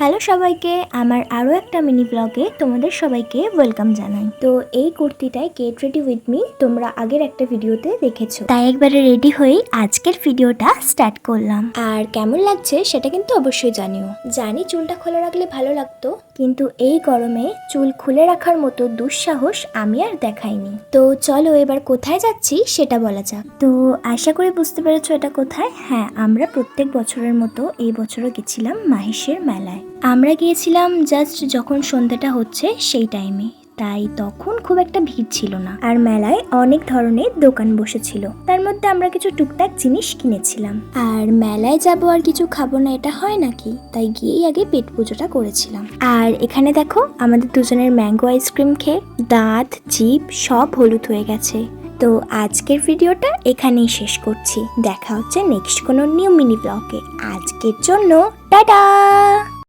Hello সবাইকে, আমার আরও একটা মিনি ব্লগে তোমাদের সবাইকে ওয়েলকাম জানাই। তো এই কুর্তিটায় গেট রেডি উইথ মি তোমরা আগের একটা ভিডিওতে দেখেছো, তাই একবারে রেডি হয়ে আজকের ভিডিওটা স্টার্ট করলাম। আর কেমন লাগছে সেটা কিন্তু অবশ্যই জানিও। জানি চুলটা খোলা রাখলে ভালো লাগতো, কিন্তু এই গরমে চুল খুলে রাখার মতো দুঃসাহস আমি আর দেখাইনি। তো চলো এবার কোথায় যাচ্ছি সেটা বলা যাক। তো আশা করি বুঝতে পেরেছো এটা কোথায়। হ্যাঁ, আমরা প্রত্যেক বছরের মতো এই বছরও গেছিলাম মাহেশের মেলায়। আমরা গিয়েছিলাম জাস্ট যখন সন্ধ্যাটা হচ্ছে সেই টাইমে, তাই তখন খুব একটা ভিড় ছিল না। আর মেলায় অনেক ধরনের দোকান বসেছিল, তার মধ্যে আমরা কিছু টুকটাক জিনিস কিনেছিলাম। আর মেলায় যাবো আর কিছু খাবো না এটা হয় নাকি, তাই গিয়েই আগে পেট পুজোটা করেছিলাম। আর এখানে দেখো আমাদের দুজনের ম্যাঙ্গো আইসক্রিম খেয়ে দাঁত জিভ সব হলুদ হয়ে গেছে। তো আজকের ভিডিওটা এখানেই শেষ করছি। দেখা হচ্ছে নেক্সট কোনো নিউ মিনি ব্লগে। আজকের জন্য টাটা।